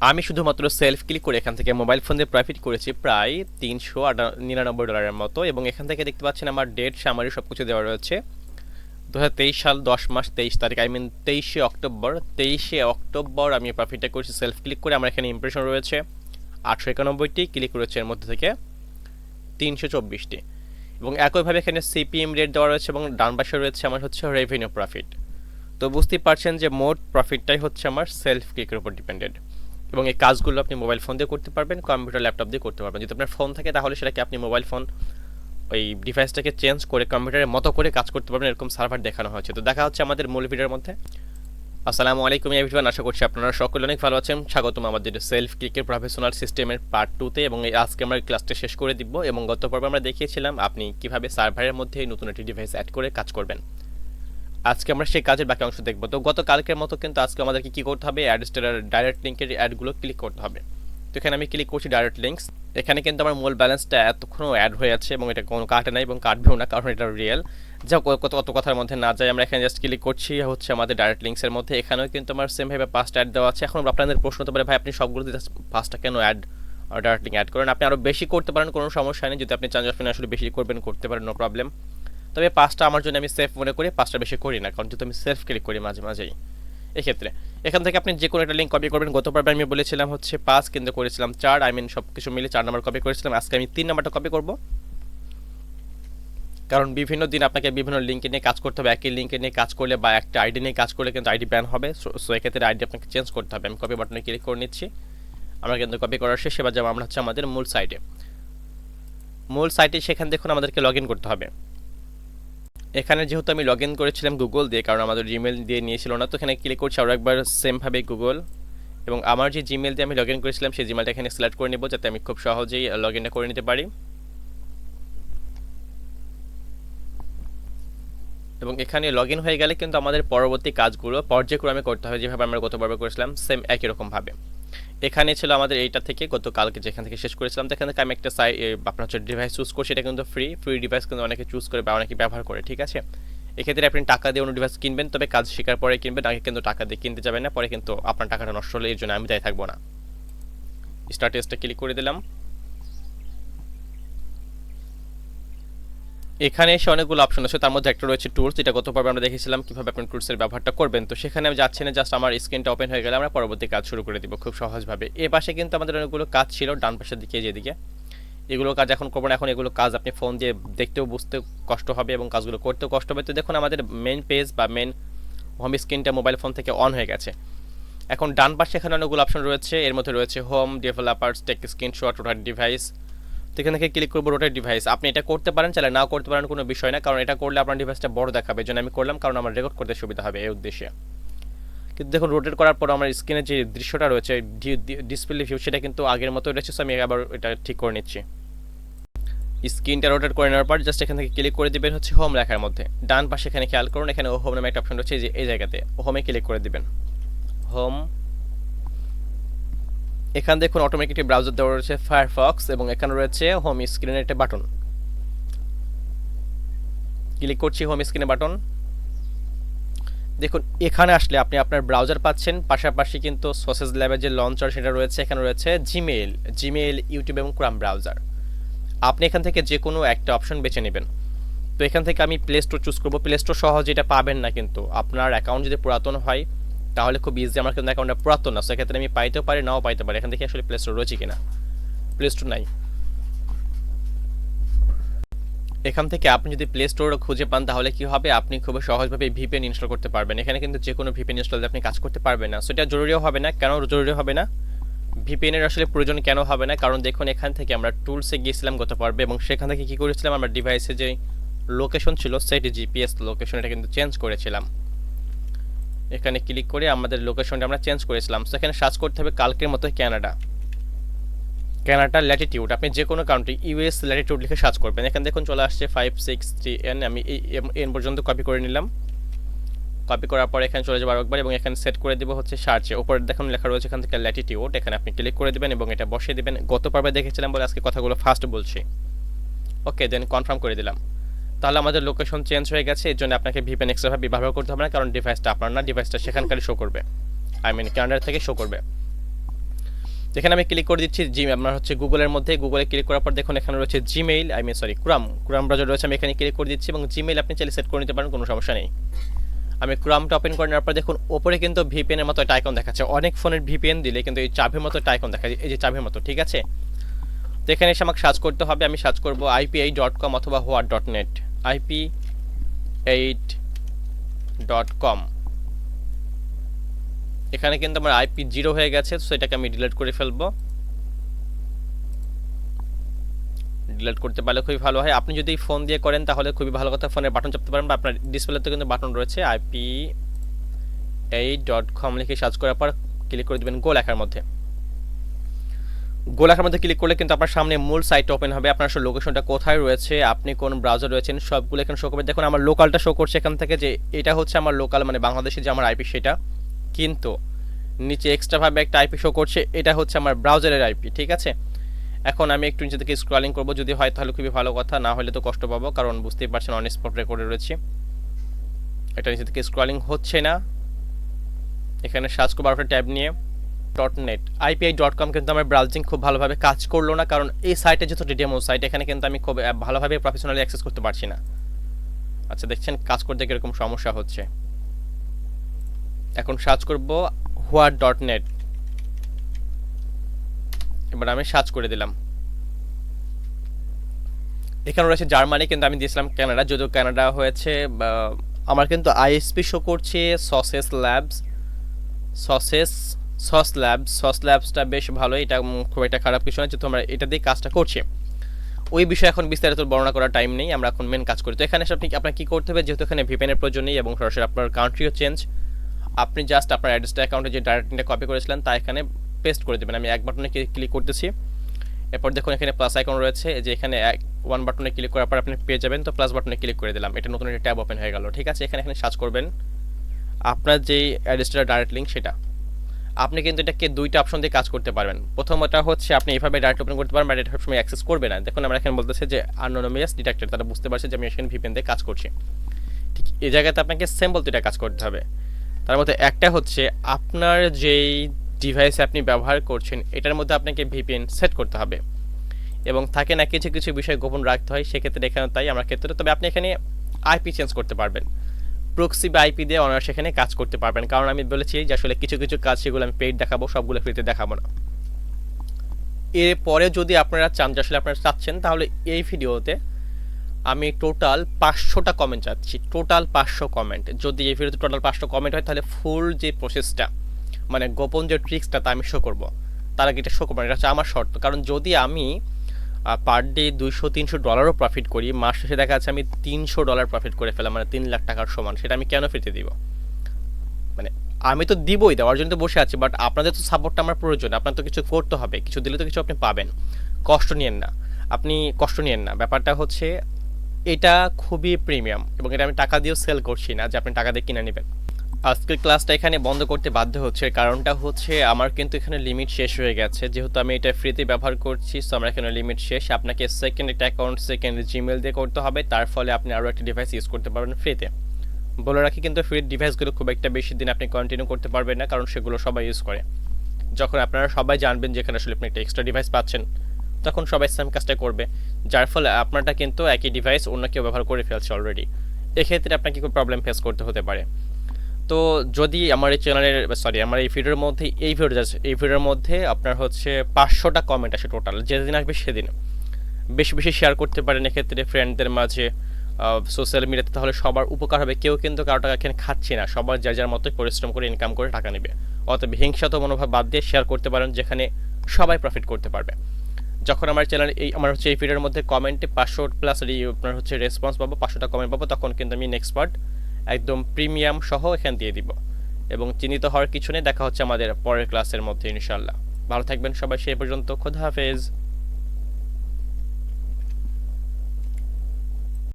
আমি শুধুমাত্র self click করে এখান থেকে মোবাইল ফোন দিয়ে প্রফিট করেছি প্রায় $399 মতো, এবং এখান থেকে দেখতে পাচ্ছেন আমার ডেট সামারি সব কিছু দেওয়া রয়েছে। 2023 সাল 10 মাস 23 তারিখ, আই মিন 23শে অক্টোবর আমি প্রফিটটা করেছি সেলফ ক্লিক করে। আমার এখানে ইমপ্রেশন রয়েছে 891টি, ক্লিক রয়েছে এর মধ্যে থেকে 324টি, এবং একইভাবে এখানে সিপিএম রেট দেওয়া রয়েছে এবং ডান পাশে রয়েছে আমার হচ্ছে রেভিনিউ প্রফিট। তো বুঝতেই পারছেন যে মোট প্রফিটটাই হচ্ছে আমার সেলফ ক্লিকের উপর ডিপেন্ডেড, এবং এই কাজগুলো আপনি মোবাইল ফোন দিয়ে করতে পারবেন, কম্পিউটার ল্যাপটপ দিয়ে করতে পারবেন। যদি আপনার ফোন থাকে তাহলে সেটাকে আপনি মোবাইল ফোন ওই ডিভাইসটাকে চেঞ্জ করে কম্পিউটারের মতো করে কাজ করতে পারবেন, এরকম সার্ভার দেখানো হয়েছে। তো দেখা হচ্ছে আমাদের মূল ভিডিওর মধ্যে। আসসালামু আলাইকুম এভরিওয়ান, আশা করছি আপনারা সকলে অনেক ভালো আছেন। স্বাগতম আমাদের সেলফ ক্লিকের প্রফেশনাল সিস্টেমের পার্ট 2তে, এবং আজকে আমরা ক্লাসটা শেষ করে দিব। এবং গত পর্বে আমরা দেখিয়েছিলাম আপনি কিভাবে সার্ভারের মধ্যে নতুন একটি ডিভাইস অ্যাড করে কাজ করবেন। আজকে আমরা সেই কাজের বাকি অংশ দেখব। তো গত কালকের মতো কিন্তু আজকে আমাদেরকে কী করতে হবে, অ্যাডস্টেরার ডাইরেক্ট লিঙ্কের অ্যাডগুলো ক্লিক করতে হবে। তো এখানে আমি ক্লিক করছি ডাইরেক্ট লিঙ্কস। এখানে কিন্তু আমার মূল ব্যালেন্সটা এতক্ষণও অ্যাড হয়ে আছে এবং এটা কোনো কাটে নাই এবং কাটবেও না, কারণ এটা রিয়েল। যা কত কথার মধ্যে না যায়, আমরা এখানে জাস্ট ক্লিক করছি হচ্ছে আমাদের ডাইরেক্ট লিঙ্কসের মধ্যে। এখানেও কিন্তু আমার সেমভাবে 5টা অ্যাড দেওয়া আছে। এখন আপনাদের প্রশ্ন হতে পারে, ভাই আপনি সবগুলোতে 5টা কেন ডাইরেক্ট লিঙ্ক অ্যাড করেন? আপনি আরও বেশি করতে পারেন, কোনো সমস্যা নেই। যদি আপনি চান আপনি আসলে বেশি করবেন, করতে পারেন, নো প্রবলেম। তবে 5টা আমার জন্য আমি সেফ মনে করি, 5টা বেশি করি না, কারণ যেহেতু আমি সেলফ ক্লিক করি মাঝে মাঝেই। এক্ষেত্রে এখান থেকে আপনি যে কোনো একটা লিঙ্ক কপি করবেন। গত পর্বে আমি বলেছিলাম হচ্ছে 5, কিন্তু করেছিলাম 4, আই মিন সব কিছু মিলে 4 নাম্বার কপি করেছিলাম। আজকে আমি 3 নাম্বারটা কপি করব, কারণ বিভিন্ন দিন আপনাকে বিভিন্ন লিঙ্কে নিয়ে কাজ করতে হবে। একই লিঙ্কে নিয়ে কাজ করলে বা একটা আইডি নিয়ে কাজ করলে কিন্তু আইডি ব্যান হবে। সো এক্ষেত্রে আইডি আপনাকে চেঞ্জ করতে হবে। আমি কপি বাটনে ক্লিক করে নিচ্ছি। আমরা কিন্তু কপি করার শেষ। এবার যাবো আমরা হচ্ছে আমাদের মূল সাইটে। সেখানে দেখুন আমাদেরকে লগ ইন করতে হবে। এখানে যেহেতু আমি লগ ইন করেছিলাম গুগল দিয়ে, কারণ আমাদের জিমেল দিয়ে নিয়েছিল না, তো এখানে ক্লিক করছি আরও একবার সেমভাবে গুগল, এবং আমার যে জিমেল দিয়ে আমি লগ ইন করেছিলাম সেই জিমেলটা এখানে সিলেক্ট করে নেব, যাতে আমি খুব সহজেই লগ ইনটা করে নিতে পারি। এবং এখানে লগ ইন হয়ে গেলে কিন্তু আমাদের পরবর্তী কাজগুলো পর্যায়ক্রমে করতে হবে, যেভাবে আমরা গতবার করেছিলাম সেম একই রকমভাবে। এখানে ছিল আমাদের এইটা থেকে গতকালকে যেখান থেকে শেষ করেছিলাম। তো এখান থেকে আমি একটা আপনার হচ্ছে ডিভাইস চুজ করছি। এটা কিন্তু ফ্রি ডিভাইস কিন্তু অনেকে চুজ করে বা অনেকে ব্যবহার করে, ঠিক আছে। এক্ষেত্রে আপনি টাকা দিয়ে অন্য ডিভাইস কিনবেন, তবে কাজ শেখার পরে কিনবেন, আগে কিন্তু টাকা দিয়ে কিনতে যাবেন না, পরে কিন্তু আপনার টাকাটা নষ্ট হলে এর জন্য আমি দায়ী থাকবো না। স্টার্ট টেস্টে ক্লিক করে দিলাম। এখানে এসে অনেকগুলো অপশন আছে, তার মধ্যে একটা রয়েছে টুলস, যেটা গত পর্বে আমরা দেখেছিলাম কিভাবে আপনি টুলসের ব্যবহারটা করবেন। তো সেখানে আমি যাচ্ছি না, জাস্ট আমার স্ক্রিনটা ওপেন হয়ে গেলে আমরা পরবর্তী কাজ শুরু করে দিব খুব সহজভাবে। এ পাশে কিন্তু আমাদের অনেকগুলো কাজ ছিল ডান পাশের দিকে, যেদিকে এগুলো কাজ এখন করবো না। এখন এগুলো কাজ আপনি ফোন দিয়ে দেখতেও বুঝতে কষ্ট হবে এবং কাজগুলো করতেও কষ্ট হবে। তো দেখুন আমাদের মেন পেজ বা মেন হোম স্ক্রিনটা মোবাইল ফোন থেকে অন হয়ে গেছে। এখন ডান পাশে এখানে অনেকগুলো অপশন রয়েছে, এর মধ্যে রয়েছে home, developers, take screenshot, rotate device. তো এখান থেকে ক্লিক করবো রোটেট ডিভাইস। আপনি এটা করতে পারেন, চাইলে নাও করতে পারেন, কোনো বিষয় না, কারণ এটা করলে আপনার ডিভাইসটা বড় দেখাবে। এই জন্য আমি করলাম, কারণ আমার রেকর্ড করতে সুবিধা হবে এই উদ্দেশ্যে। কিন্তু দেখুন রোটেট করার পর আমার স্ক্রিনে যে দৃশ্যটা রয়েছে ডিসপ্লে ভিউ, সেটা কিন্তু আগের মতো রয়েছে। সো আমি আবার এটা ঠিক করে নিচ্ছি। স্ক্রিনটা রোটেট করে নেওয়ার পর জাস্ট এখান থেকে ক্লিক করে দিবেন হচ্ছে হোম লেখার মধ্যে। ডান পাশে এখানে খেয়াল করুন, এখানে হোম নামে একটা অপশন রয়েছে, যে এই জায়গাতে হোমে ক্লিক করে দিবেন। হোম, এখানে দেখুন অটোমেটিক একটি ব্রাউজার দেওয়া রয়েছে ফায়ারফক্স, এবং এখানে রয়েছে হোম স্ক্রিনের একটা বাটন। ক্লিক করছি হোম স্ক্রিনে বাটন। দেখুন এখানে আসলে আপনি আপনার ব্রাউজার পাচ্ছেন, পাশাপাশি কিন্তু সোসেস ল্যাবের যে লঞ্চার সেটা রয়েছে। এখানে রয়েছে জিমেইল, ইউটিউব এবং ক্রোম ব্রাউজার। আপনি এখান থেকে যে কোনো একটা অপশন বেছে নেবেন। তো এখান থেকে আমি প্লে স্টোর চুজ করবো। প্লে স্টোর সহজে এটা পাবেন না, কিন্তু আপনার অ্যাকাউন্ট যদি পুরাতন হয় তাহলে খুব ইজি। আমার কিন্তু অ্যাকাউন্টটা পুরাতন না, সেক্ষেত্রে আমি পাইতেও পারি, নাও পাইতে পারি। এখান থেকে আসলে প্লে স্টোর রয়েছে কিনা, প্লে স্টোর নাই। এখান থেকে আপনি যদি প্লে স্টোর খুঁজে পান তাহলে কি হবে, আপনি খুব সহজভাবে ভিপিএন ইনস্টল করতে পারবেন। এখানে কিন্তু যে কোনো ভিপিএন ইনস্টল দিয়ে আপনি কাজ করতে পারবেন না। সো এটা জরুরিও হবে না। কেন জরুরি হবে না, ভিপিএনের আসলে প্রয়োজন কেন হবে না, কারণ দেখুন এখান থেকে আমরা টুলসে গিয়েছিলাম গত পর্বে, এবং সেখান থেকে কী করেছিলাম, আমরা ডিভাইসে যে লোকেশন ছিল সেট জিপিএস লোকেশন, এটা কিন্তু চেঞ্জ করেছিলাম। এখানে ক্লিক করে আমাদের লোকেশনটা আমরা চেঞ্জ করেছিলাম। সো এখানে সার্চ করতে হবে কালকের মতো কানাডা ল্যাটিটিউড। আপনি যে কোনো কান্ট্রি ইউএস ল্যাটিটিউড লিখে সার্চ করবেন। এখানে দেখুন চলে আসছে 563N। আমি এন পর্যন্ত কপি করে নিলাম। কপি করার পর এখানে চলে যাবো আরেকবার, এবং এখানে সেট করে দেবো হচ্ছে সার্চে। ওপরে দেখুন লেখা রয়েছে এখান থেকে ল্যাটিটিউড, এখানে আপনি ক্লিক করে দেবেন এবং এটা বসিয়ে দেবেন। গত পর্বে দেখেছিলাম বলে আজকে কথাগুলো ফাস্ট বলছি। ওকে, দেন কনফার্ম করে দিলাম। তাহলে আমাদের লোকেশন চেঞ্জ হয়ে গেছে। এর জন্য আপনাকে ভিপিএন এক্সট্রাভাবে ব্যবহার করতে হবে না, কারণ ডিভাইসটা আপনার না, ডিভাইসটা সেখানকারই শো করবে, আই মিন কানাডার থেকে শো করবে। এখানে আমি ক্লিক করে দিচ্ছি আপনার হচ্ছে গুগলের মধ্যে। গুগলে ক্লিক করার পর দেখুন এখানে রয়েছে জিমেইল, ক্রাম ব্রাউজার রয়েছে, আমি এখানে ক্লিক করে দিচ্ছি এবং জিমেইল আপনি চাইলে সেট করে নিতে পারেন, কোনো সমস্যা নেই। আমি ক্রামটা ওপেন করে নেওয়ার পর দেখুন ওপরে কিন্তু ভিপিএনের মতো একটা আইকন দেখাচ্ছে। অনেক ফোনের ভিপিএন দিলে কিন্তু এই চাবির মতো একটা আইকন দেখাচ্ছে, এই যে চাবির মতো, ঠিক আছে। তো এখানে এসে আমাকে সার্চ করতে হবে, আমি সার্চ করব ip8.com অথবা what.net, ip8.com। এখানে কিন্তু আমার আইপি 0 হয়ে গেছে, তো এটাকে আমি ডিলিট করে ফেলবো। ডিলিট করতে পারলে খুবই ভালো হয়। আপনি যদি ফোন দিয়ে করেন তাহলে খুবই ভালো কথা, ফোনের বাটন চাপতে পারেন বা আপনার ডিসপ্লেতে কিন্তু বাটন রয়েছে। ip8.com লিখে সার্চ করার পর ক্লিক করে দিবেন গো লেখার মধ্যে। গো লেখার মধ্যে ক্লিক করলে কিন্তু আপনার সামনে মূল সাইটটা ওপেন হবে। আপনার আসলে লোকেশনটা কোথায় রয়েছে, আপনি কোন ব্রাউজার রয়েছেন সবগুলো এখানে শো করবে। দেখুন আমার লোকালটা শো করছে এখান থেকে, যে এটা হচ্ছে আমার লোকাল মানে বাংলাদেশে যে আমার আইপি সেটা, কিন্তু নিচে এক্সট্রাভাবে একটা আইপি শো করছে, এটা হচ্ছে আমার ব্রাউজারের আইপি, ঠিক আছে। এখন আমি একটু নিচে থেকে স্ক্রলিং করব, যদি হয় তাহলে খুবই ভালো কথা, না হলে তো কষ্ট পাবো, কারণ বুঝতেই পারছেন অন স্পট রেকর্ডে রয়েছে। এটা নিচে থেকে স্ক্রলিং হচ্ছে না। এখানে সার্চ করবো একটা ট্যাব নিয়ে .net, ip8.com কিন্তু আমার ব্রাউজিং খুব ভালোভাবে কাজ করলো না, কারণ এই সাইটে যেহেতু ডেমো সাইট, এখানে কিন্তু আমি খুব ভালোভাবে প্রফেশনালি অ্যাক্সেস করতে পারছি না। আচ্ছা দেখছেন কাজ করতে কিরকম সমস্যা হচ্ছে। এখন সার্চ করব what.net, এবার আমি সার্চ করে দিলাম। এখানে রয়েছে জার্মানি, কিন্তু আমি দিয়েছিলাম কানাডা, যদিও কানাডা হয়েছে। আমার কিন্তু আইএসপি শো করছে সস ল্যাবসটা বেশ ভালো, এটা খুব একটা খারাপ কিছু না, যেহেতু আমরা এটা দিয়ে কাজটা করছি। ওই বিষয়ে এখন বিস্তারিত বর্ণনা করার টাইম নেই, আমরা এখন মেন কাজ করি। তো এখানে আপনার কি করতে হবে, যেহেতু এখানে ভিপিএনের প্রয়োজন নেই এবং সরাসরি আপনার কান্ট্রিও চেঞ্জ, আপনি জাস্ট আপনার অ্যাডস্টার অ্যাকাউন্টে যে ডাইরেক্টলিংকটা কপি করেছিলেন তা এখানে পেস্ট করে দেবেন। আমি এক বাটনে ক্লিক করতেছি, এরপর দেখুন এখানে প্লাস আইকন রয়েছে, যে এখানে ওয়ান বাটনে ক্লিক করার পর আপনি পেয়ে যাবেন। তো প্লাস বাটনে ক্লিক করে দিলাম, এটা নতুন একটা ট্যাব ওপেন হয়ে গেল, ঠিক আছে। এখানে সার্চ করবেন আপনার যেই অ্যাডস্টার ডাইরেক্ট লিঙ্ক সেটা। আপনি কিন্তু এটাকে দুইটা অপশন দিয়ে কাজ করতে পারবেন। প্রথমটা হচ্ছে আপনি এইভাবে ডাইরেক্ট ওপেন করতে পারবেন, বাট এটা সবসময় অ্যাক্সেস করবে না। দেখুন আমরা এখানে বলতেছে যে আননোনিমাস ডিটেক্টেড, তারা বুঝতে পারছে যে আমি এখানে ভিপিএন দিয়ে কাজ করছি। ঠিক এই জায়গাতে আপনাকে সিম্পল দুইটা কাজ করতে হবে। তার মধ্যে একটা হচ্ছে আপনার যেই ডিভাইস আপনি ব্যবহার করছেন এটার মধ্যে আপনাকে ভিপিএন সেট করতে হবে, এবং থাকে না কিছু কিছু বিষয় গোপন রাখতে হয়, সেক্ষেত্রে এখানে তাই আমার ক্ষেত্রে। তবে আপনি এখানে আইপি চেঞ্জ করতে পারবেন, প্রক্সি বা আইপি দিয়ে অনার সেখানে কাজ করতে পারবেন, কারণ আমি বলেছি যে আসলে কিছু কিছু কাজ সেগুলো আমি পেইড দেখাবো, সবগুলো ফ্রিতে দেখাবো না। এরপরে যদি আপনারা চান, যে আসলে আপনারা চাচ্ছেন, তাহলে এই ভিডিওতে আমি টোটাল 500টা কমেন্ট চাচ্ছি, টোটাল 500 কমেন্ট। যদি এই ভিডিওতে টোটাল 500 কমেন্ট হয় তাহলে ফুল যে প্রসেসটা মানে গোপন যে ট্রিক্সটা তা আমি শো করবো। তার আগে এটা শো করবো, এটা হচ্ছে আমার শর্ত। কারণ যদি আমি পার ডে $200-300 প্রফিট করি, মাস শেষে দেখা যাচ্ছে আমি $300 প্রফিট করে ফেলাম, মানে 3 লাখ টাকার সমান, সেটা আমি কেন ফ্রিতে দিব? মানে আমি তো দিবই, দেওয়ার জন্য তো বসে আছি, বাট আপনাদের তো সাপোর্টটা আমার প্রয়োজন, আপনার তো কিছু করতে হবে, কিছু দিলে তো কিছু আপনি পাবেন। কষ্ট নিয়েন না, আপনি কষ্ট নিয়েন না। ব্যাপারটা হচ্ছে এটা খুবই প্রিমিয়াম, এবং এটা আমি টাকা দিয়েও সেল করছি না যে আপনি টাকা দিয়ে কিনে নেবেন। আজকের ক্লাসটা এখানে বন্ধ করতে বাধ্য হচ্ছে, কারণটা হচ্ছে আমার কিন্তু এখানে লিমিট শেষ হয়ে গেছে, যেহেতু আমি এটা ফ্রিতে ব্যবহার করছি। সো আমার এখানে লিমিট শেষ, আপনাকে সেকেন্ড একটা অ্যাকাউন্ট সেকেন্ড জিমেল দিয়ে করতে হবে, তার ফলে আপনি আরও একটা ডিভাইস ইউজ করতে পারবেন ফ্রিতে। বলে রাখি কিন্তু ফ্রি ডিভাইসগুলো খুব একটা বেশি দিন আপনি কন্টিনিউ করতে পারবেন না, কারণ সেগুলো সবাই ইউজ করে। যখন আপনারা সবাই জানবেন যেখানে আসলে আপনি একটা এক্সট্রা ডিভাইস পাচ্ছেন, তখন সবাই সেম কাজটা করবে, যার ফলে আপনারটা কিন্তু একই ডিভাইস অন্য কেউ ব্যবহার করে ফেলছে অলরেডি। এক্ষেত্রে আপনাকে খুব প্রবলেম ফেস করতে হতে পারে। তো যদি আমার এই চ্যানেলের আমার এই ভিডিওর মধ্যে এই ভিডিওর মধ্যে আপনার হচ্ছে 500টা কমেন্ট আসে টোটাল, যেদিন আসবে সেদিন বেশি বেশি শেয়ার করতে পারেন এক্ষেত্রে ফ্রেন্ডদের মাঝে, সোশ্যাল মিডিয়াতে, তাহলে সবার উপকার হবে। কেউ কিন্তু কারো টাকা এখানে খাচ্ছে না, সবার যার যার মতোই পরিশ্রম করে ইনকাম করে টাকা নেবে। অতএব হিংসাত মনোভাব বাদ দিয়ে শেয়ার করতে পারেন, যেখানে সবাই প্রফিট করতে পারবে। যখন আমার চ্যানেল আমার হচ্ছে এই ভিডিওর মধ্যে কমেন্টে 500+ আপনার হচ্ছে রেসপন্স পাবো, 500টা কমেন্ট পাবো, তখন কিন্তু আমি নেক্সট পার্ট একদম প্রিমিয়াম সহ এখানে দিয়ে দিব। এবং চিন্তিত হওয়ার কিছু নেই, দেখা হচ্ছে আমাদের পরের ক্লাসের মধ্যে ইনশাআল্লাহ। ভালো থাকবেন সবাই, সেই পর্যন্ত খোদা হাফেজ।